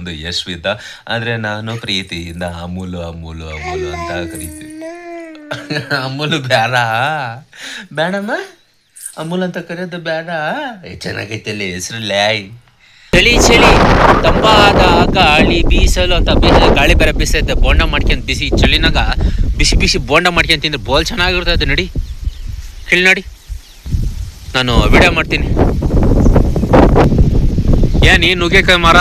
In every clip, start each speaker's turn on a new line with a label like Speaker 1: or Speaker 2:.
Speaker 1: ಬಂದು ಯಶ್ವಿತ, ಆದರೆ ನಾನು ಪ್ರೀತಿಯಿಂದ ಅಮೂಲು ಅಮೂಲು ಅಮೂಲು ಅಂತ ಕರಿತೀವಿ. ಅಮೂಲು ಬೇಡಮ್ಮ, ಅಮೂಲ್ ಅಂತ ಕರೆಯೋದು ಬೇಡ. ಚೆನ್ನಾಗೈತಲ್ಲಿ ಹೆಸರಲ್ಲೇ.
Speaker 2: ಚಳಿ ಚಳಿ ತಂಪಾದ ಗಾಳಿ ಬೀಸಲು ಅಂತ ಗಾಳಿ ಬೇರೆ ಬೀಸೈತೆ. ಬೋಂಡ ಮಾಡ್ಕೊಂತ ಬಿಸಿ ಚಳಿನಾಗ ಬಿಸಿ ಬಿಸಿ ಬೋಂಡ ಮಾಡ್ಕೊಂತ ತಿಂದ್ರೆ ಬೋಲ್ ಚೆನ್ನಾಗಿರ್ತದೆ. ನಡಿ ಕೇಳಿ ನೋಡಿ, ನಾನು ವಿಡಿಯೋ ಮಾಡ್ತೀನಿ. ಏನ್ ಈ ನುಗ್ಗೆಕಾಯಿ ಮರ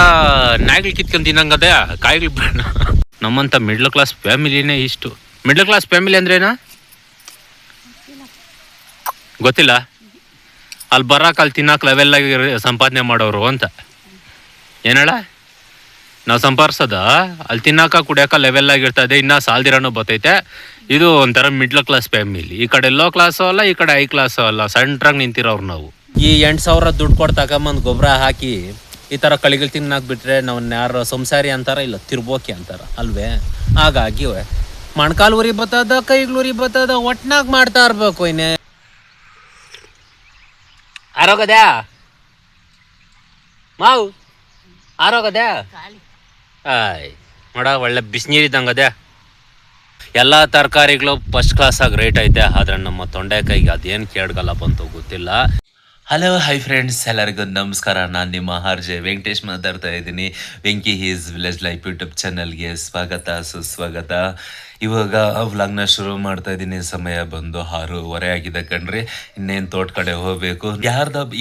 Speaker 2: ನಾಯಿಗಳು ಕಿತ್ಕೊಂಡು ತಿನ್ನಂಗದೆ ಕಾಯಿಗಳು ಬೇಡ. ನಮ್ಮಂತ ಮಿಡ್ಲ್ ಕ್ಲಾಸ್ ಫ್ಯಾಮಿಲಿನೇ ಇಷ್ಟು. ಮಿಡ್ಲ್ ಕ್ಲಾಸ್ ಫ್ಯಾಮಿಲಿ ಅಂದ್ರೇನಾ ಗೊತ್ತಿಲ್ಲ. ಅಲ್ಲಿ ಬರಾಕ ಅಲ್ಲಿ ತಿನ್ನಕ್ಕೆ ಲೆವೆಲ್ಲಾಗಿ ಸಂಪಾದನೆ ಮಾಡೋರು ಅಂತ ಏನೇಳ. ನಾವು ಸಂಪಾದಿಸೋದ ಅಲ್ಲಿ ತಿನ್ನಕ ಕುಡಿಯೋಕೆ ಲೆವೆಲ್ ಆಗಿರ್ತದೆ. ಇನ್ನು ಸಾಲ್ದಿರನೂ ಬರ್ತೈತೆ. ಇದು ಒಂಥರ ಮಿಡ್ಲ್ ಕ್ಲಾಸ್ ಫ್ಯಾಮಿಲಿ. ಈ ಕಡೆ ಲೋ ಕ್ಲಾಸು ಅಲ್ಲ, ಈ ಕಡೆ ಹೈ ಕ್ಲಾಸು ಅಲ್ಲ, ಸೆಂಟ್ರಾಗಿ ನಿಂತಿರೋರು ನಾವು. ಈ 8,000 ದುಡ್ಡು ಕೊಟ್ಟು ತಗೊಂಬಂದು ಗೊಬ್ಬರ ಹಾಕಿ ಈ ಥರ ಕಳಿಗಳು ತಿನ್ನಕ್ಕೆ ಬಿಟ್ರೆ ನಾವು ಯಾರು ಸಂಸಾರಿ ಅಂತಾರ, ಇಲ್ಲ ತಿರ್ಬೋಕಿ ಅಂತಾರ ಅಲ್ವೇ. ಹಾಗಾಗಿ ಮೊಣಕಾಲು ಉರಿ ಬರ್ತದ, ಕೈಗಳು ಉರಿ ಬರ್ತದ, ಒಟ್ನಾಗ ಮಾಡ್ತಾ ಇರ್ಬೇಕು. ಇನ್ನೇ ಆರೋಗದ ಮಾವು ಆರೋಗದೆ ಆಯ್ ನೋಡ, ಒಳ್ಳೆ ಬಿಸಿನೀರಿದ್ದಂಗದೆ. ಎಲ್ಲ ತರಕಾರಿಗಳು ಫಸ್ಟ್ ಕ್ಲಾಸಾಗಿ ರೇಟ್ ಐತೆ. ಆದರೆ ನಮ್ಮ ತೊಂಡೆಕಾಯಿಗೆ ಅದೇನು ಕೇಳ್ಗಲ್ಲ ಬಂತು ಗೊತ್ತಿಲ್ಲ.
Speaker 1: ಹಲೋ ಹೈ ಫ್ರೆಂಡ್ಸ್, ಎಲ್ಲರಿಗೂ ನಮಸ್ಕಾರ. ನಾನು ನಿಮ್ಮ ಆರ್.ಜೆ. ವೆಂಕಟೇಶ್ ಮಾತಾಡ್ತಾ ಇದ್ದೀನಿ. Venki his village life YouTube ಚಾನಲ್ಗೆ ಸ್ವಾಗತ ಸುಸ್ವಾಗತ. ಇವಾಗ ವ್ಲಾಗ್ನ ಶುರು ಮಾಡ್ತಾ ಇದ್ದೀನಿ. ಸಮಯ ಬಂದು 6:30 ಆಗಿದೆ ಕಣ್ರಿ. ಇನ್ನೇನು ತೋಟ ಕಡೆ ಹೋಗಬೇಕು.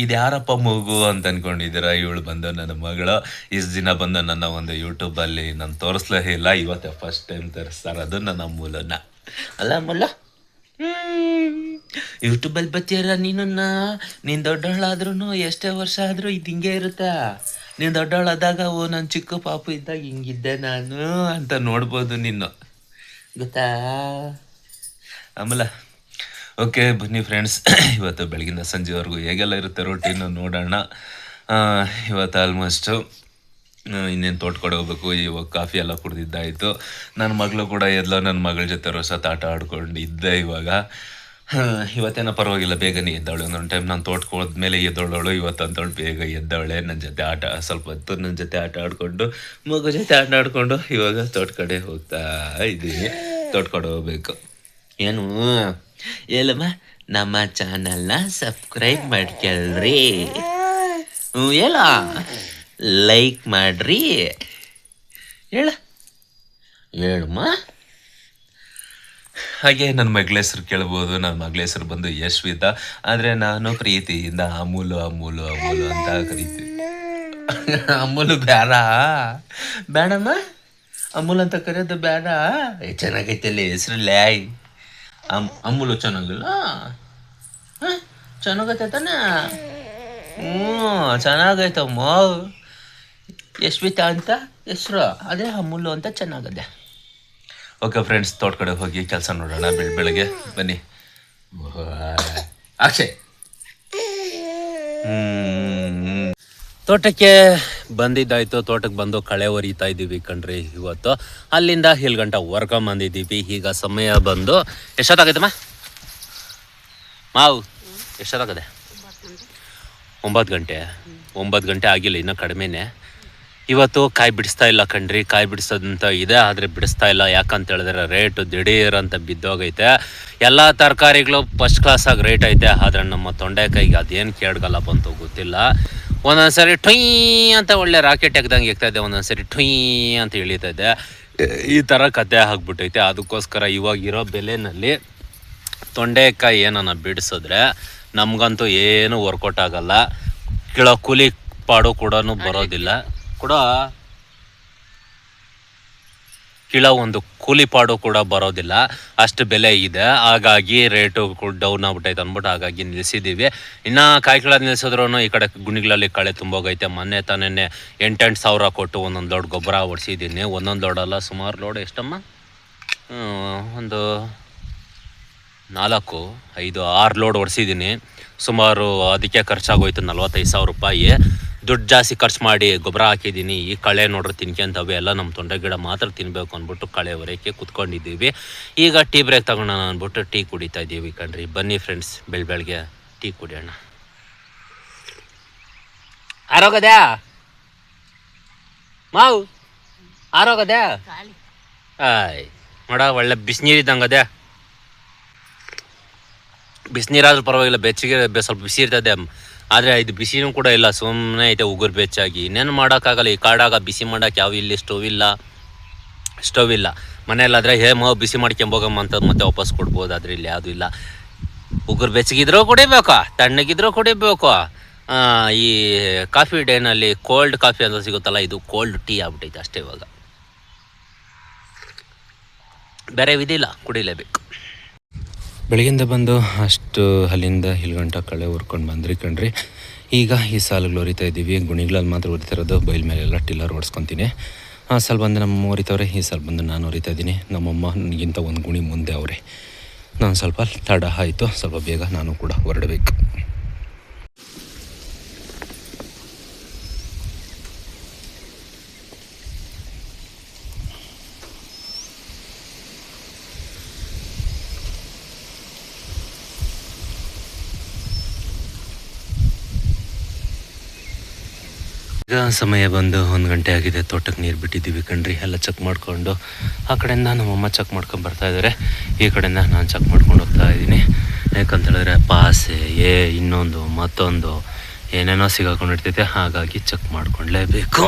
Speaker 1: ಇದು ಯಾರಪ್ಪ ಮಗು ಅಂತ ಅನ್ಕೊಂಡಿದ್ದೀರಾ? ಇವಳು ಬಂದು ನನ್ನ ಮಗಳು. ಇಷ್ಟು ದಿನ ಬಂದು ನನ್ನ ಒಂದು ಯೂಟ್ಯೂಬಲ್ಲಿ ನಾನು ತೋರಿಸ್ಲೇ ಇಲ್ಲ. ಇವತ್ತೇ ಫಸ್ಟ್ ಟೈಮ್ ತೋರಿಸ್ತಾರದು ನನ್ನ ಮೂಲನ. ಅಲ್ಲ ಮುಲ್ಲ, ಯೂಟ್ಯೂಬಲ್ಲಿ ಬರ್ತೀರ ನೀನು ದೊಡ್ಡವಳಾದ್ರೂ ಎಷ್ಟೇ ವರ್ಷ ಆದರೂ ಇದು ಹಿಂಗೆ ಇರುತ್ತಾ? ನೀನು ದೊಡ್ಡವಳಾದಾಗ ನನ್ನ ಚಿಕ್ಕ ಪಾಪು ಇದ್ದಾಗ ಹಿಂಗಿದ್ದೆ ನಾನು ಅಂತ ನೋಡ್ಬೋದು ನೀನು, ಗೊತ್ತಾ ಆಮೇಲೆ. ಓಕೆ ಬನ್ನಿ ಫ್ರೆಂಡ್ಸ್, ಇವತ್ತು ಬೆಳಗಿಂದ ಸಂಜೆವರೆಗೂ ಹೇಗೆಲ್ಲ ಇರುತ್ತೆ ರೂಟೀನು ನೋಡೋಣ. ಇವತ್ತು ಆಲ್ಮೋಸ್ಟು ಇನ್ನೇನು ತೋಟ ಕಡೆ ಹೋಗ್ಬೇಕು. ಇವಾಗ ಕಾಫಿ ಎಲ್ಲ ಕುಡ್ದಿದ್ದಾಯಿತು. ನನ್ನ ಮಗಳು ಕೂಡ ಎದ್ಲ, ನನ್ನ ಮಗಳ ಜೊತೆ ರೊಸತ್ ಆಟ ಆಡ್ಕೊಂಡು ಇದ್ದೆ. ಇವಾಗ ಇವತ್ತೇನೋ ಪರವಾಗಿಲ್ಲ, ಬೇಗನೆ ಎದ್ದವಳು. ಒಂದೊಂದು ಟೈಮ್ ನಾನು ತೋಟಕ್ಕೆ ಹೋದ್ಮೇಲೆ ಎದ್ದವಳು. ಇವತ್ತು ಅಂತವಳು ಬೇಗ ಎದ್ದವಳೆ. ನನ್ನ ಜೊತೆ ಸ್ವಲ್ಪ ಹೊತ್ತು ನನ್ನ ಜೊತೆ ಆಟ ಆಡಿಕೊಂಡು, ಮಗು ಜೊತೆ ಆಟ ಆಡಿಕೊಂಡು ಇವಾಗ ತೋಟ ಕಡೆ ಹೋಗ್ತಾ ಇದ್ದೀನಿ. ತೋಟ ಕಡೆ ಹೋಗ್ಬೇಕು. ಏನು ಹೇಳಮ್ಮ, ನಮ್ಮ ಚಾನಲ್ನ ಸಬ್ಸ್ಕ್ರೈಬ್ ಮಾಡ್ಕೊಳ್ರಿ, ಹೇಳ ಲೈಕ್ ಮಾಡ್ರಿ, ಹೇಳಮ್ಮ. ಹಾಗೆ ನನ್ನ ಮಗಳ ಹೆಸರು ಕೇಳ್ಬೋದು. ನನ್ನ ಮಗಳ ಹೆಸರು ಬಂದು ಯಶ್ವಿತ, ಆದರೆ ನಾನು ಪ್ರೀತಿಯಿಂದ ಅಮೂಲು ಅಮೂಲು ಅಮೂಲು ಅಂತ ಕರಿತೀವಿ. ಅಮೂಲು ಬೇಡಮ್ಮ, ಅಮೂಲ್ ಅಂತ ಕರೆಯೋದು ಬೇಡ. ಚೆನ್ನಾಗೈತಲ್ಲಿ ಹೆಸರಲ್ಲೇ. ಅಮೂಲು ಚೆನ್ನಾಗಿಲ್ಲ, ಚೆನ್ನಾಗೈತೆ ತಾನೆ? ಚೆನ್ನಾಗೈತಮ್ಮ. ಯಶ್ವಿತ ಅಂತ ಹೆಸರು, ಅದೇ ಅಮೂಲು ಅಂತ ಚೆನ್ನಾಗದೆ. ಓಕೆ ಫ್ರೆಂಡ್ಸ್, ತೋಟ ಕಡೆ ಹೋಗಿ ಕೆಲಸ ನೋಡೋಣ. ಬೆಳಗ್ಗೆ ಬನ್ನಿ. ಅಕ್ಷಯ್
Speaker 2: ತೋಟಕ್ಕೆ ಬಂದಿದ್ದಾಯ್ತು. ತೋಟಕ್ಕೆ ಬಂದು ಕಳೆ ಒರಿತಾ ಇದ್ದೀವಿ ಕಣ್ರಿ ಇವತ್ತು. ಅಲ್ಲಿಂದ ಇಲ್ಲಿ ಗಂಟ ಹೊರ್ಕೊಂಬಂದಿದ್ದೀವಿ. ಈಗ ಸಮಯ ಬಂದು ಎಷ್ಟೊತ್ತಾಗೈತಮ್ಮ ಮಾವು? ಎಷ್ಟೊತ್ತಾಗದೆ? 9 ಗಂಟೆ ಆಗಿಲ್ಲ, ಇನ್ನೂ ಕಡಿಮೆನೇ. ಇವತ್ತು ಕಾಯಿ ಬಿಡಿಸ್ತಾ ಇಲ್ಲ ಕಣ್ರಿ. ಕಾಯಿ ಬಿಡಿಸೋದಂತ ಇದೆ, ಆದರೆ ಬಿಡಿಸ್ತಾ ಇಲ್ಲ. ಯಾಕಂತ ಹೇಳಿದ್ರೆ ರೇಟು ದಿಢೀರ್ ಅಂತ ಬಿದ್ದೋಗೈತೆ. ಎಲ್ಲ ತರಕಾರಿಗಳು ಫಸ್ಟ್ ಕ್ಲಾಸಾಗಿ ರೇಟ್ ಐತೆ. ಆದರೆ ನಮ್ಮ ತೊಂಡೆಕಾಯಿಗೆ ಅದೇನು ಕೇಳ್ಗಲ್ಲ ಬಂತು ಗೊತ್ತಿಲ್ಲ. ಒಂದೊಂದ್ಸರಿ ಠೊಯ್ ಅಂತ ಒಳ್ಳೆ ರಾಕೆಟ್ ಹಾಕ್ದಂಗೆ ಇರ್ತಾಯಿದೆ, ಒಂದೊಂದ್ಸರಿ ಠೊಯ್ ಅಂತ ಇಳಿತಾ ಇದೆ. ಈ ಥರ ಕತೆ ಆಗ್ಬಿಟ್ಟೈತೆ. ಅದಕ್ಕೋಸ್ಕರ ಇವಾಗಿರೋ ಬೆಲೆನಲ್ಲಿ ತೊಂಡೆಕಾಯಿ ಏನನ್ನ ಬಿಡಿಸಿದ್ರೆ ನಮಗಂತೂ ಏನು ವರ್ಕೌಟ್ ಆಗಲ್ಲ. ಕೂಲಿ ಪಾಡು ಕೂಡ ಬರೋದಿಲ್ಲ. ಒಂದು ಕೂಲಿ ಪಾಡು ಕೂಡ ಬರೋದಿಲ್ಲ, ಅಷ್ಟು ಬೆಲೆ ಇದೆ. ಹಾಗಾಗಿ ರೇಟು ಡೌನ್ ಆಗ್ಬಿಟ್ಟೈತೆ ಅಂದ್ಬಿಟ್ಟು ಹಾಗಾಗಿ ನಿಲ್ಲಿಸಿದ್ದೀವಿ. ಇನ್ನು ಕಾಯಿ ನಿಲ್ಲಿಸಿದ್ರು ಈ ಕಡೆ ಗುಣಿಗಳಲ್ಲಿ ಕಳೆ ತುಂಬೋಗೈತೆ. ಮೊನ್ನೆ ತಾನೇ 8 ಸಾವಿರ ಕೊಟ್ಟು ಒಂದೊಂದು ಲೋಡ್ ಗೊಬ್ಬರ ಹೊಡ್ಸಿದ್ದೀನಿ. ಒಂದೊಂದು ಲೋಡಲ್ಲ, ಸುಮಾರು ಲೋಡ್. ಎಷ್ಟಮ್ಮ? ಒಂದು 4, 5, 6 ಲೋಡ್ ಹೊಡ್ಸಿದ್ದೀನಿ. ಸುಮಾರು ಅದಕ್ಕೆ ಖರ್ಚಾಗೋಯ್ತು 45,000 ರೂಪಾಯಿ. ದುಡ್ಡು ಜಾಸ್ತಿ ಖರ್ಚು ಮಾಡಿ ಗೊಬ್ಬರ ಹಾಕಿದ್ದೀನಿ. ಈ ಕಳೆ ನೋಡ್ರಿ ತಿನ್ಕೊಂತವೆ ಎಲ್ಲ. ನಮ್ಮ ತೊಂಡೆ ಗಿಡ ಮಾತ್ರ ತಿನ್ನಬೇಕು ಅಂದ್ಬಿಟ್ಟು ಕಳೆ ಹೊರಕ್ಕೆ ಕುತ್ಕೊಂಡಿದ್ದೀವಿ. ಈಗ ಟೀ ಬ್ರೇಕ್ ತಗೋಣ ಅಂದ್ಬಿಟ್ಟು ಟೀ ಕುಡಿತಾ ಇದ್ದೀವಿ ಕಣ್ರಿ. ಬನ್ನಿ ಫ್ರೆಂಡ್ಸ್, ಬೆಳಗ್ಗೆ ಟೀ ಕುಡಿಯೋಣ. ಆರೋಗದ ಮಾವು ಆರೋಗದೆ ಆಯ್ ನೋಡ ಒಳ್ಳೆ ಬಿಸಿನೀರು ಇದ್ದಂಗೆ ಅದೇ ಬಿಸಿನೀರಾದ್ರೂ ಪರವಾಗಿಲ್ಲ, ಬೆಚ್ಚಗೆ ಸ್ವಲ್ಪ ಬಿಸಿ ಇರ್ತದೆ. ಆದರೆ ಇದು ಬಿಸಿನೂ ಕೂಡ ಇಲ್ಲ, ಸುಮ್ಮನೆ ಐತೆ ಉಗುರು ಬೆಚ್ಚಾಗಿ. ಇನ್ನೇನು ಮಾಡೋಕ್ಕಾಗಲ್ಲ, ಈ ಕಾಡಾಗ ಬಿಸಿ ಮಾಡೋಕೆ ಯಾವ ಇಲ್ಲಿ ಸ್ಟವ್ ಇಲ್ಲ ಮನೆಯಲ್ಲಾದರೆ ಬಿಸಿ ಮಾಡ್ಕೊಂಬೋಗಮ್ಮ ಅಂತ ಮತ್ತೆ ವಾಪಸ್ ಕೊಡ್ಬೋದು. ಆದರೆ ಇಲ್ಲಿ ಯಾವುದೂ ಇಲ್ಲ. ಉಗುರು ಬೆಚ್ಚಗಿದ್ರೂ ಕುಡಿಬೇಕು, ತಣ್ಣಗಿದ್ರೂ ಕುಡಿಬೇಕು. ಈ ಕಾಫಿ ಡೇನಲ್ಲಿ ಕೋಲ್ಡ್ ಕಾಫಿ ಅಂತ ಸಿಗುತ್ತಲ್ಲ, ಇದು ಕೋಲ್ಡ್ ಟೀ ಆಗ್ಬಿಟ್ಟೈತೆ ಅಷ್ಟೇ. ಇವಾಗ ಬೇರೆ ವಿಧಿಲ್ಲ, ಕುಡಿಲೇಬೇಕು. ಬೆಳಗಿಂದ ಬಂದು ಅಷ್ಟು ಅಲ್ಲಿಂದ ಇಲ್ಗಂಟ ಕಳೆ ಹುರ್ಕೊಂಡು ಬಂದ್ರಿ ಕಣ್ರಿ. ಈಗ ಈ ಸಾಲುಗಳು ಹೊರಿತಾ ಇದ್ದೀವಿ. ಗುಣಿಗಳಲ್ಲಿ ಮಾತ್ರ ಹೊರಿತಾ ಇರೋದು, ಬೈಲ್ ಮೇಲೆಲ್ಲ ಟಿಲ್ಲರ್ ಓಡಿಸ್ಕೊತೀನಿ. ಆ ಸಾಲು ಬಂದು ನಮ್ಮಮ್ಮ ಹೊರಿತವ್ರೆ, ಈ ಸಾಲು ಬಂದು ನಾನು ಹೊರಿತಾ ಇದ್ದೀನಿ. ನಮ್ಮಮ್ಮ ನನಗಿಂತ ಒಂದು ಗುಣಿ ಮುಂದೆ ಅವರೇ. ನಾನು ಸ್ವಲ್ಪ ತಡ ಆಯಿತು, ಸ್ವಲ್ಪ ಬೇಗ ನಾನು ಕೂಡ ಹೊರಡಬೇಕು. ಈಗ ಸಮಯ ಬಂದು 1 ಗಂಟೆ ಆಗಿದೆ. ತೋಟಕ್ಕೆ ನೀರು ಬಿಟ್ಟಿದ್ದೀವಿ ಕಣ್ರಿ. ಎಲ್ಲ ಚೆಕ್ ಮಾಡಿಕೊಂಡು ಆ ಕಡೆಯಿಂದ ನಮ್ಮಮ್ಮ ಚೆಕ್ ಮಾಡ್ಕೊಂಡು ಬರ್ತಾಯಿದ್ದಾರೆ, ಈ ಕಡೆಯಿಂದ ನಾನು ಚೆಕ್ ಮಾಡ್ಕೊಂಡು ಹೋಗ್ತಾ ಇದ್ದೀನಿ. ಯಾಕಂತೇಳಿದ್ರೆ ಪಾಸೆ ಇನ್ನೊಂದು ಮತ್ತೊಂದು ಏನೇನೋ ಸಿಗಾಕೊಂಡಿರ್ತೈತೆ, ಹಾಗಾಗಿ ಚೆಕ್ ಮಾಡ್ಕೊಳ್ಳೇಬೇಕು.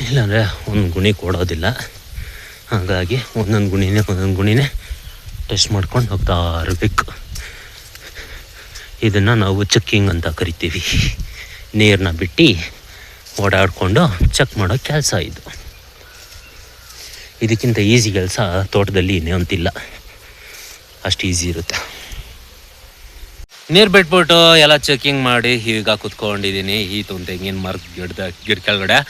Speaker 2: ಇಲ್ಲಾಂದರೆ ಒಂದು ಗುಣಿ ಕೊಡೋದಿಲ್ಲ. ಹಾಗಾಗಿ ಒಂದೊಂದು ಗುಣಿನೇ ಟೆಸ್ಟ್ ಮಾಡ್ಕೊಂಡು ಹೋಗ್ತಾ ಇರಬೇಕು. ಇದನ್ನು ನಾವು ಚೆಕ್ಕಿಂಗ್ ಅಂತ ಕರಿತೀವಿ. ನೀರನ್ನ ಬಿಟ್ಟು ಓಡಾಡಿಕೊಂಡು ಚೆಕ್ ಮಾಡೋ ಕೆಲಸ ಇದು. ಇದಕ್ಕಿಂತ ಈಸಿ ಕೆಲಸ ತೋಟದಲ್ಲಿ ಇನ್ನೊಂದಿಲ್ಲ, ಅಷ್ಟು ಈಸಿ ಇರುತ್ತೆ. ನೀರು ಬಿಟ್ಬಿಟ್ಟು ಎಲ್ಲ ಚೆಕ್ಕಿಂಗ್ ಮಾಡಿ ಈಗ ಕುತ್ಕೊಂಡಿದ್ದೀನಿ ಒಂದು ತೆಂಗಿನ ಮರದ ಗಿಡ ಕೆಳಗಡೆ.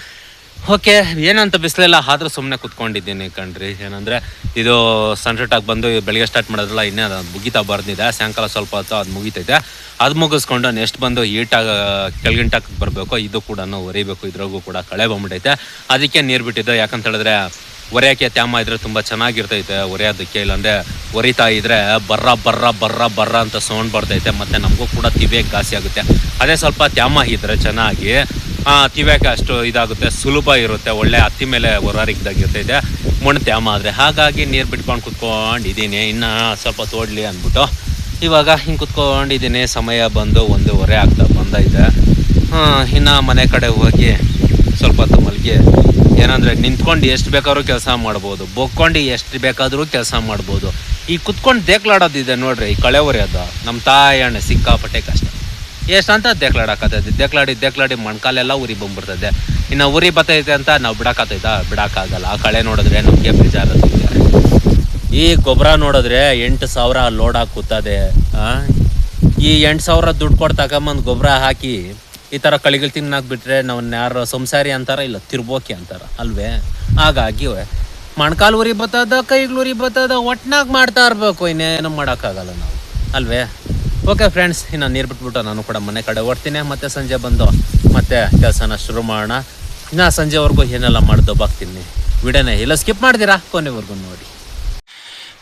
Speaker 2: ಓಕೆ, ಏನಂತ ಬಿಸಿಲೆಲ್ಲ ಆದರೂ ಸುಮ್ಮನೆ ಕುತ್ಕೊಂಡಿದ್ದೀನಿ ಕಣ್ರಿ. ಏನಂದರೆ ಇದು ಸನ್ಸೆಟ್ ಆಗಿ ಬಂದು ಬೆಳಗ್ಗೆ ಸ್ಟಾರ್ಟ್ ಮಾಡೋದ್ರಲ್ಲ, ಇನ್ನೇ ಅದು ಮುಗಿತಾ ಬರ್ದಿದೆ. ಸಾಯಂಕಾಲ ಸ್ವಲ್ಪ ಹೊತ್ತು ಅದು ಮುಗಿತೈತೆ. ಅದು ಮುಗಿಸ್ಕೊಂಡು ನೆಕ್ಸ್ಟ್ ಬಂದು ಕೆಳಗಿನ ಟಾಕ್ ಬರಬೇಕು. ಇದು ಕೂಡ ಒರಿಬೇಕು, ಇದ್ರಾಗೂ ಕೂಡ ಕಳೆ ಬಂದ್ಬಿಟ್ಟೈತೆ. ಅದಕ್ಕೆ ನೀರು ಬಿಟ್ಟಿದ್ದು. ಯಾಕಂತ ಹೇಳಿದ್ರೆ ಒರೆಯೋಕ್ಕೆ ತ್ಯಾಮ ಇದ್ರೆ ತುಂಬ ಚೆನ್ನಾಗಿರ್ತೈತೆ ಒರೆಯೋದಕ್ಕೆ. ಇಲ್ಲಾಂದರೆ ಒರಿತಾ ಇದ್ದರೆ ಬರ್ರ ಅಂತ ಸೌಂಡ್ ಬರ್ತೈತೆ, ಮತ್ತು ನಮಗೂ ಕೂಡ ತಿವಿಯಕ್ಕೆ ಗಾಸಿ ಆಗುತ್ತೆ. ಅದೇ ಸ್ವಲ್ಪ ತ್ಯಾಮ ಇದ್ದರೆ ಚೆನ್ನಾಗಿ ತಿವಿಯಕ್ಕೆ ಅಷ್ಟು ಇದಾಗುತ್ತೆ, ಸುಲಭ ಇರುತ್ತೆ. ಒಳ್ಳೆ ಹತ್ತಿ ಮೇಲೆ ಹೊರಾರಿದ್ದಾಗಿರ್ತೈತೆ ಮಣ್ಣು ತ್ಯಾಮ ಆದರೆ. ಹಾಗಾಗಿ ನೀರು ಬಿಟ್ಕೊಂಡು ಕುತ್ಕೊಂಡಿದ್ದೀನಿ. ಇನ್ನು ಸ್ವಲ್ಪ ತೋಡಲಿ ಅಂದ್ಬಿಟ್ಟು ಇವಾಗ ಹಿಂಗೆ ಕುತ್ಕೊಂಡಿದ್ದೀನಿ. ಸಮಯ ಬಂದು 1:15 ಆಗ್ತಾ ಬಂದೈತೆ. ಇನ್ನು ಮನೆ ಕಡೆ ಹೋಗಿ ಸ್ವಲ್ಪ ಹೊತ್ತು ಮಲಗಿ, ಏನಂದರೆ ನಿಂತ್ಕೊಂಡು ಎಷ್ಟು ಬೇಕಾದ್ರೂ ಕೆಲಸ ಮಾಡ್ಬೋದು, ಬೊಕ್ಕೊಂಡು ಎಷ್ಟು ಬೇಕಾದರೂ ಕೆಲಸ ಮಾಡ್ಬೋದು. ಈ ಕುತ್ಕೊಂಡು ದೇಕ್ಲಾಡೋದಿದೆ ನೋಡ್ರಿ, ಈ ಕಳೆ ಹೊರೆಯೋದು ನಮ್ಮ ತಾಯಿ ಅಣ್ಣ ಸಿಕ್ಕಾಪಟ್ಟೆ ಕಷ್ಟ. ಎಷ್ಟಂತ ದೇಕ್ಲಾಡಕತ್ತೈತಿ, ದೇಕ್ಲಾಡಿ ಮೊಣಕಾಲೆಲ್ಲ ಉರಿ ಬಂದ್ಬಿಡ್ತದೆ. ಇನ್ನು ಉರಿ ಬರ್ತೈತೆ ಅಂತ ನಾವು ಬಿಡೋಕ್ಕಾಗಲ್ಲ. ಆ ಕಳೆ ನೋಡಿದ್ರೆ ನಮಗೆ ಬೇಜಾರಾಗುತ್ತೆ. ಈ ಗೊಬ್ಬರ ನೋಡಿದ್ರೆ 8,000 ಲೋಡ್ ಹಾಕಿ ಕೂತದೆ. ಈ 8,000 ದುಡ್ಡು ಕೊಟ್ಟು ತಗೊಂಬಂದು ಗೊಬ್ಬರ ಹಾಕಿ ಈ ಥರ ಕಳಿಗಳು ತಿನ್ನಾಕ್ಬಿಟ್ರೆ ನಾವು ಯಾರು ಸಂಸಾರಿ ಅಂತಾರ, ಇಲ್ಲ ತಿರ್ಬೋಕೆ ಅಂತಾರ ಅಲ್ವೇ? ಹಾಗಾಗಿ ಮೊಣಕಾಲು ಉರಿ ಬರ್ತದ, ಕೈಗಳು ಉರಿ ಬರ್ತದ, ಒಟ್ನಾಗ ಮಾಡ್ತಾ ಇರಬೇಕು. ಇನ್ನೇನು ಮಾಡೋಕ್ಕಾಗಲ್ಲ ನಾವು ಅಲ್ವೇ? ಓಕೆ ಫ್ರೆಂಡ್ಸ್, ಇನ್ನು ನೀರು ಬಿಟ್ಬಿಟ್ಟು ನಾನು ಕೂಡ ಮನೆ ಕಡೆ ಓಡ್ತೀನಿ. ಮತ್ತೆ ಸಂಜೆ ಬಂದು ಮತ್ತೆ ಕೆಲಸನ ಶುರು ಮಾಡೋಣ. ಇನ್ನು ಸಂಜೆವರೆಗೂ ಏನೆಲ್ಲ ಮಾಡಿ ದಬ್ಬಾಕ್ತೀನಿ. ವಿಡಿಯೋನ ಎಲ್ಲ ಸ್ಕಿಪ್ ಮಾಡ್ತೀರಾ, ಕೊನೆವರೆಗೂ ನೋಡಿ.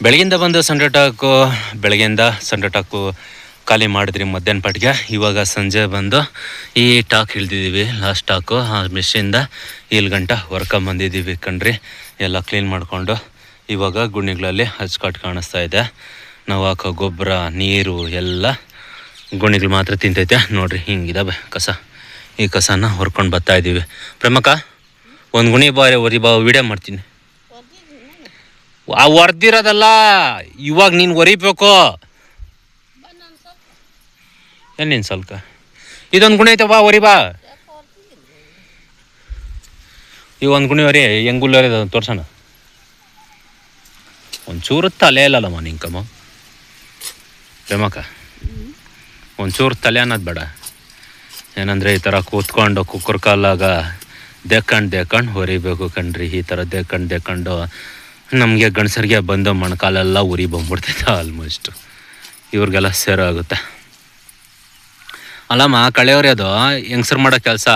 Speaker 2: ಬೆಳಗಿಂದ ಬಂದು ಸಂಡೆ ಟಾಕು ಖಾಲಿ ಮಾಡಿದ್ರಿ ಮಧ್ಯಾಹ್ನ ಪಾಟಿಗೆ. ಇವಾಗ ಸಂಜೆ ಬಂದು ಈ ಟಾಕ್ ಇಳ್ದಿದ್ದೀವಿ, ಲಾಸ್ಟ್ ಟಾಕು. ಆ ಮಿಷಿಂದ ಇಲ್ಲಿ ಗಂಟ ಹೊರ್ಕೊಂಬಂದಿದ್ದೀವಿ ಕಣ್ರಿ. ಎಲ್ಲ ಕ್ಲೀನ್ ಮಾಡಿಕೊಂಡು ಇವಾಗ ಗುಣಿಗಳಲ್ಲಿ ಹಚ್ಕಟ್ಟು ಕಾಣಿಸ್ತಾ ಇದೆ. ನಾವು ಹಾಕೋ ಗೊಬ್ಬರ ನೀರು ಎಲ್ಲ ಗುಣಿಗಳು ಮಾತ್ರ ತಿಂತೈತೆ ನೋಡ್ರಿ. ಹಿಂಗಿದಾವೆ ಕಸ. ಈ ಕಸನ ಹೊರ್ಕೊಂಡು ಬರ್ತಾಯಿದ್ದೀವಿ. ಪ್ರಮಕ್ಕ ಒಂದು ಗುಣಿ ವಿಡಿಯೋ ಮಾಡ್ತೀನಿ. ಹೊರ್ದಿರೋದಲ್ಲ, ಇವಾಗ ನೀನು ಹೊರಿಬೇಕು. ಏನೇನು ಸ್ವಲ್ಪ ಇದೊಂದು ಗುಣಿ ಐತೆ, ಬಾ ಈ ಒಂದು ಗುಣಿ ಹೊರಿ ಹೆಂಗುಲ್ಲರಿ ತೋರ್ಸೋಣ. ಒಂಚೂರು ತಲೆ ಇಲ್ಲಲ್ಲಮ್ಮ ನಿಂಕಮ್ಮ ಪ್ರೇಮಕ್ಕ, ಒಂಚೂರು ತಲೆ ಅನ್ನೋದು ಬೇಡ. ಏನಂದರೆ ಈ ಥರ ಕೂತ್ಕೊಂಡು ಕುಕ್ಕರ್ ಕಾಲಾಗ ದೇಕೊಂಡು ಹೊರಿಬೇಕು ಕಣ್ರಿ. ಈ ಥರ ದೇಕೊಂಡು ನಮಗೆ ಗಂಡಸರಿಗೆ ಬಂದು ಮೊಣಕಾಲೆಲ್ಲ ಉರಿ ಬಂದ್ಬಿಡ್ತೈತೆ ಆಲ್ಮೋಸ್ಟ್. ಇವ್ರಿಗೆಲ್ಲ ಸೇರೋ ಆಗುತ್ತೆ ಅಲ್ಲಮ್ಮ. ಕಳೆ ಹೊರೆಯೋದು ಹೆಂಗಸರು ಮಾಡೋ ಕೆಲಸ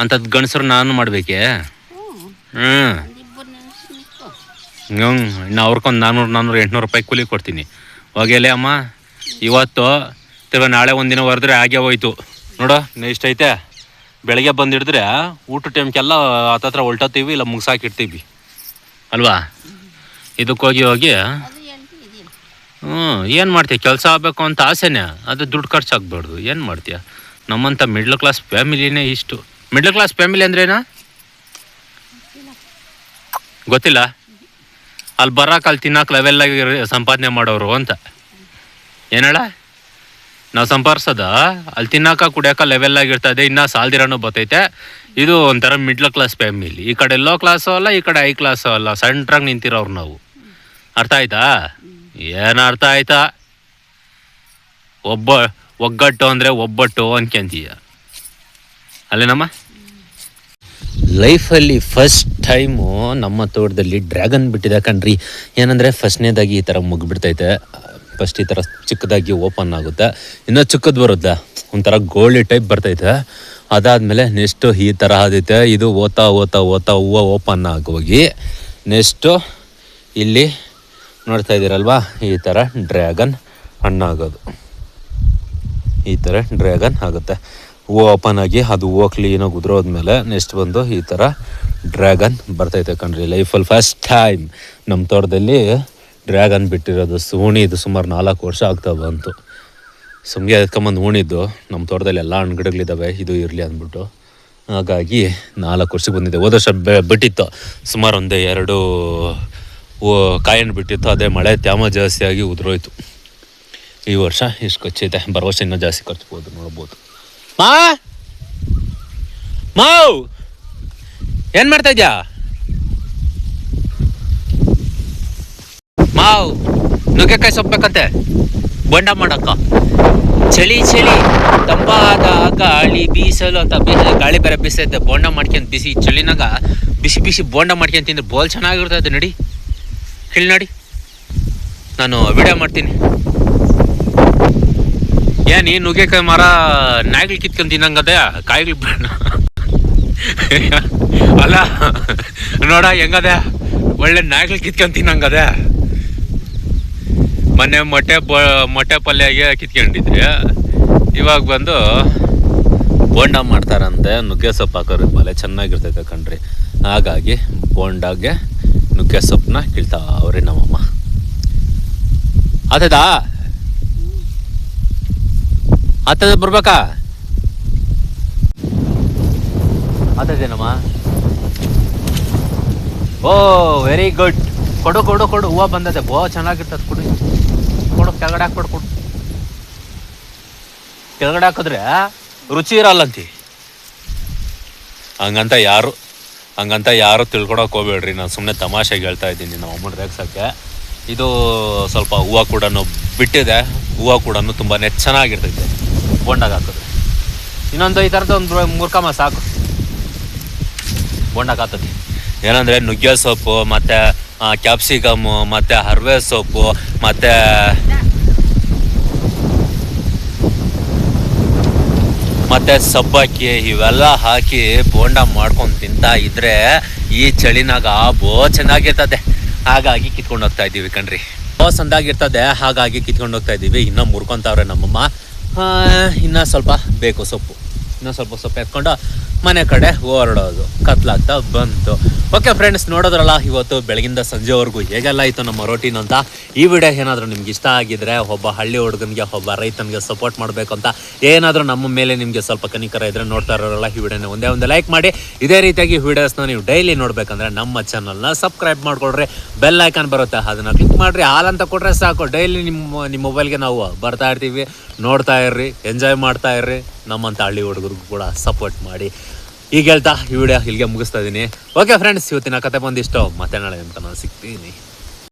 Speaker 2: ಅಂಥದ್ದು ಗಂಡಸರು ನಾನು ಮಾಡಬೇಕೆ? ಇನ್ನು ಅವ್ರಿಗೊಂದು 400 800 ರೂಪಾಯಿ ಕೂಲಿ ಕೊಡ್ತೀನಿ. ಹೋಗಲೇ ಅಮ್ಮ, ಇವತ್ತು ತಿರ್ಗ ನಾಳೆ ಒಂದಿನ ಹೊರದ್ರೆ ಆಗೇ ಹೋಯ್ತು ನೋಡು. ಇಷ್ಟೈತೆ ಬೆಳಗ್ಗೆ ಬಂದು ಹಿಡಿದ್ರೆ ಊಟ ಟೈಮ್ಗೆಲ್ಲ ಹತ್ತತ್ರ ಹೊಲ್ಟೋತೀವಿ, ಇಲ್ಲ ಮುಗಿಸಾಕಿರ್ತೀವಿ ಅಲ್ವಾ. ಇದಕ್ಕೆ ಹೋಗಿ ಏನು ಮಾಡ್ತೀಯ, ಕೆಲಸ ಆಗಬೇಕು ಅಂತ ಆಸೆನೇ, ಅದು ದುಡ್ಡು ಖರ್ಚಾಗಬಾರ್ದು. ಏನು ಮಾಡ್ತೀಯ, ನಮ್ಮಂಥ ಮಿಡ್ಲ್ ಕ್ಲಾಸ್ ಫ್ಯಾಮಿಲಿನೇ ಇಷ್ಟು. ಮಿಡ್ಲ್ ಕ್ಲಾಸ್ ಫ್ಯಾಮಿಲಿ ಅಂದ್ರೇನಾ ಗೊತ್ತಿಲ್ಲ. ಅಲ್ಲಿ ಬರೋಕೆ ಅಲ್ಲಿ ತಿನ್ನೋಕೆ ಲೆವೆಲ್ಲಾಗಿ ಸಂಪಾದನೆ ಮಾಡೋರು ಅಂತ ಏನೇಳ. ನಾವು ಸಂಪಾದಿಸೋದ ಅಲ್ಲಿ ತಿನ್ನೋಕೆ ಕುಡಿಯೋಕೆ ಲೆವೆಲ್ಲಾಗಿರ್ತದೆ, ಇನ್ನೂ ಸಾಲ್ದಿರೋನು ಬರ್ತೈತೆ. ಇದು ಒಂಥರ ಮಿಡ್ಲ್ ಕ್ಲಾಸ್ ಫ್ಯಾಮಿಲಿ. ಈ ಕಡೆ ಲೋ ಕ್ಲಾಸು ಅಲ್ಲ, ಈ ಕಡೆ ಹೈ ಕ್ಲಾಸು ಅಲ್ಲ, ಸೆಂಟ್ರಾಗಿ ನಿಂತಿರೋರು ನಾವು. ಅರ್ಥ ಆಯ್ತಾ? ಏನು ಅರ್ಥ ಆಯ್ತಾ? ಒಗ್ಗಟ್ಟು ಅಂದರೆ ಒಬ್ಬಟ್ಟು ಅನ್ಕೊಂತೀಯ ಅಲ್ಲೇನಮ್ಮ. ಲೈಫಲ್ಲಿ ಫಸ್ಟ್ ಟೈಮು ನಮ್ಮ ತೋಟದಲ್ಲಿ ಡ್ರ್ಯಾಗನ್ ಬಿಟ್ಟಿದೆ ಕಣ್ರಿ. ಏನಂದರೆ ಫಸ್ಟ್ನೇದಾಗಿ ಈ ಥರ ಮುಗಿಬಿಡ್ತೈತೆ. ಫಸ್ಟ್ ಈ ಥರ ಚಿಕ್ಕದಾಗಿ ಓಪನ್ ಆಗುತ್ತೆ, ಇನ್ನೂ ಚಿಕ್ಕದು ಬರುತ್ತೆ, ಒಂಥರ ಗೋಲ್ಡಿ ಟೈಪ್ ಬರ್ತೈತೆ. ಅದಾದಮೇಲೆ ನೆಕ್ಸ್ಟು ಈ ಥರ ಆದೈತೆ. ಇದು ಓದ್ತಾ ಹೂವು ಓಪನ್ ಆಗೋಗಿ ನೆಕ್ಸ್ಟು ಇಲ್ಲಿ ನೋಡ್ತಾ ಇದ್ದೀರಲ್ವಾ, ಈ ಥರ ಡ್ರ್ಯಾಗನ್ ಹಣ್ಣಾಗೋದು. ಈ ಥರ ಡ್ರ್ಯಾಗನ್ ಆಗುತ್ತೆ. ಹೂವು ಓಪನ್ ಆಗಿ ಅದು ಹೂವು ಕ್ಲೀನಾಗಿ ಉದುರೋದ್ಮೇಲೆ ನೆಕ್ಸ್ಟ್ ಬಂದು ಈ ಥರ ಡ್ರ್ಯಾಗನ್ ಬರ್ತೈತೆ ಕಣ್ರಿ. ಲೈಫಲ್ಲಿ ಫಸ್ಟ್ ಟೈಮ್ ನಮ್ಮ ತೋಟದಲ್ಲಿ ಡ್ರ್ಯಾಗನ್ ಬಿಟ್ಟಿರೋದು. ಇದು ಸುಮಾರು 4 ವರ್ಷ ಆಗ್ತಾ ಬಂತು. ಸುಮ್ಗೆ ಎತ್ಕೊಂಬಂದು ಉಣಿದ್ದು. ನಮ್ಮ ತೋಟದಲ್ಲಿ ಎಲ್ಲ ಹಣ್ಣುಗಳಿದ್ದಾವೆ, ಇದು ಇರಲಿ ಅಂದ್ಬಿಟ್ಟು. ಹಾಗಾಗಿ 4 ವರ್ಷಕ್ಕೆ ಬಂದಿದೆ. ಹೋದ ವರ್ಷ ಬಿಟ್ಟಿತ್ತು ಸುಮಾರು 1-2 ಕಾಯನ್ನು ಬಿಟ್ಟಿತ್ತು. ಅದೇ ಮಳೆ ತ್ಯಾಮ ಜಾಸ್ತಿ ಆಗಿ ಉದುರೋಯ್ತು. ಈ ವರ್ಷ ಇಷ್ಟು ಖರ್ಚೈತೆ, ಬರೋ ವರ್ಷ ಇನ್ನೂ ಜಾಸ್ತಿ ಖರ್ಚ್ಬೋದು, ನೋಡ್ಬೋದು. ಮಾವ್ ಏನು ಮಾಡ್ತಾ ಇದ್ಯಾ? ಮಾವ್ ನುಗ್ಗೆಕಾಯಿ ಸೊಪ್ಪಬೇಕಂತೆ ಬೋಂಡ ಮಾಡಕ್ಕ. ಚಳಿ ತಂಪಾದ ಗಾಳಿ ಬೀಸಲು ಅಂತ ಗಾಳಿ ಬೇರೆ ಬೀಸೈತೆ. ಬೋಂಡ ಮಾಡ್ಕೊಂತ ಬಿಸಿ ಚಳಿನಾಗ ಬಿಸಿ ಬೋಂಡ ಮಾಡ್ಕೊಂತ ತಿಂದ್ರೆ ಬೋಲ್ ಚೆನ್ನಾಗಿರ್ತದೆ. ನಡಿ ಕೇಳಿ ನೋಡಿ, ನಾನು ವಿಡಿಯೋ ಮಾಡ್ತೀನಿ. ಏನು ಈ ನುಗ್ಗೆಕಾಯಿ ಮರ ನಾಯಿಗಳು ಕಿತ್ಕೊಂಡು ತಿನ್ನಂಗದೆ, ಕಾಯಿಗಳು ಬೇಡ ಅಲ್ಲ ನೋಡ ಹೆಂಗದೆ, ಒಳ್ಳೆ ನಾಯಿಗಳು ಕಿತ್ಕೊಂಡು ತಿನ್ನಂಗದೆ. ಮೊನ್ನೆ ಮೊಟ್ಟೆ ಪಲ್ಯಗೆ ಕಿತ್ಕೊಂಡಿದ್ರಿ, ಇವಾಗ ಬಂದು ಬೋಂಡ ಮಾಡ್ತಾರಂತೆ. ನುಗ್ಗೆ ಸೊಪ್ಪು ಹಾಕೋರು ಮಲೆ ಚೆನ್ನಾಗಿರ್ತೈತೆ ಕಣ್ರಿ. ಹಾಗಾಗಿ ಬೋಂಡಾಗೆ ನುಗ್ಗೆ ಸೊಪ್ಪನ್ನ ಕೀಳ್ತಾವ್ರಿ ನಮ್ಮಮ್ಮ. ಆತದ ಬರ್ಬೇಕಾ? ಆತದೇನಮ್ಮ? ಓ ವೆರಿ ಗುಡ್. ಕೊಡು ಹೂವು ಬಂದದೆ, ಚೆನ್ನಾಗಿರ್ತದೆ. ಕೊಡು ಕೆಳಗಡೆ ಹಾಕ್ಬಿಡು. ಕೆಳಗಡೆ ಹಾಕಿದ್ರೆ ರುಚಿ ಇರಲ್ಲಂತಿ. ಹಂಗಂತ ಯಾರು ತಿಳ್ಕೊಳಕ್ಕೆ ಹೋಗ್ಬೇಡ್ರಿ. ನಾನು ಸುಮ್ಮನೆ ತಮಾಷೆಗೆ ಹೇಳ್ತಾ ಇದ್ದೀನಿ ನಮ್ಮ ಅಮ್ಮನ ರೇಗ್ಸೋಕ್ಕೆ. ಇದು ಸ್ವಲ್ಪ ಹೂವು ಕೂಡ ಬಿಟ್ಟಿದೆ. ಹೂವು ಕೂಡ ತುಂಬಾ ಚೆನ್ನಾಗಿರ್ತೈತೆ ಬೋಂಡಾಗ ಹಾಕಿದ್ರೆ. ಇನ್ನೊಂದು ಈ ಥರದ್ದು ಒಂದು 3 ಕಮ ಸಾಕು ಬೋಂಡಾಗ ಹಾಕ್ತದೆ. ಏನಂದರೆ ನುಗ್ಗೆ ಸೊಪ್ಪು ಮತ್ತು ಕ್ಯಾಪ್ಸಿಕಮ್ಮು ಮತ್ತು ಹರ್ವೆ ಸೊಪ್ಪು ಮತ್ತು ಸಬ್ಬಕ್ಕಿ ಇವೆಲ್ಲ ಹಾಕಿ ಬೋಂಡ ಮಾಡ್ಕೊಂಡು ತಿಂತಾ ಇದ್ರೆ ಈ ಚಳಿನಾಗ ಚೆನ್ನಾಗಿರ್ತದೆ. ಹಾಗಾಗಿ ಕಿತ್ಕೊಂಡು ಹೋಗ್ತಾ ಇದ್ದೀವಿ ಕಣ್ರಿ. ಸಂದಾಗಿರ್ತದೆ, ಹಾಗಾಗಿ ಕಿತ್ಕೊಂಡು ಹೋಗ್ತಾ ಇದ್ದೀವಿ. ಇನ್ನೂ ಮುರ್ಕೊತಾವ್ರೆ ನಮ್ಮಮ್ಮ. ಇನ್ನೂ ಸ್ವಲ್ಪ ಬೇಕು ಸೊಪ್ಪು. ಇನ್ನೂ ಸ್ವಲ್ಪ ಸೊಪ್ಪು ಎತ್ಕೊಂಡು ಮನೆ ಕಡೆ ಹೊರಡೋದು. ಕತ್ಲಾಗ್ತಾ ಬಂತು. ಓಕೆ ಫ್ರೆಂಡ್ಸ್, ನೋಡೋದ್ರಲ್ಲ ಇವತ್ತು ಬೆಳಗಿಂದ ಸಂಜೆವರೆಗೂ ಹೇಗೆಲ್ಲ ಇತ್ತು ನಮ್ಮ ರೋಟೀನ್ ಅಂತ. ಈ ವಿಡಿಯೋ ಏನಾದರೂ ನಿಮ್ಗೆ ಇಷ್ಟ ಆಗಿದ್ರೆ, ಒಬ್ಬ ಹಳ್ಳಿ ಹುಡುಗನಿಗೆ ಒಬ್ಬ ರೈತನಿಗೆ ಸಪೋರ್ಟ್ ಮಾಡಬೇಕು ಅಂತ ಏನಾದರೂ ನಮ್ಮ ಮೇಲೆ ನಿಮಗೆ ಸ್ವಲ್ಪ ಕನಿಕರ ಇದ್ದರೆ, ನೋಡ್ತಾ ಇರೋಲ್ಲ ಈ ವಿಡಿಯೋನ ಒಂದೇ ಲೈಕ್ ಮಾಡಿ. ಇದೇ ರೀತಿಯಾಗಿ ವಿಡಿಯೋಸ್ನ ನೀವು ಡೈಲಿ ನೋಡಬೇಕಂದ್ರೆ ನಮ್ಮ ಚಾನಲ್ನ ಸಬ್ಸ್ಕ್ರೈಬ್ ಮಾಡ್ಕೊಳ್ರಿ. ಬೆಲ್ ಐಕಾನ್ ಬರುತ್ತೆ, ಅದನ್ನು ಕ್ಲಿಕ್ ಮಾಡಿರಿ. ಹಾಲಂತ ಕೊಟ್ಟರೆ ಸಾಕು, ಡೈಲಿ ನಿಮ್ಮ ಮೊಬೈಲ್ಗೆ ನಾವು ಬರ್ತಾ ಇರ್ತೀವಿ. ನೋಡ್ತಾ ಇರ್ರಿ, ಎಂಜಾಯ್ ಮಾಡ್ತಾ ಇರ್ರಿ. ನಮ್ಮಂಥ ಹಳ್ಳಿ ಹುಡುಗರಿಗೂ ಕೂಡ ಸಪೋರ್ಟ್ ಮಾಡಿ. ಈಗ ಹೇಳ್ತಾ ಈ ವಿಡಿಯೋ ಇಲ್ಲಿಗೆ ಮುಗಿಸ್ತಾ ಇದ್ದೀನಿ. ಓಕೆ ಫ್ರೆಂಡ್ಸ್, ಇವತ್ತಿನ ಕತೆ ಬಂದಿಷ್ಟು. ಮತ್ತೆ ನಾಳೆ ಅಂತ ನಾನು ಸಿಗ್ತೀನಿ.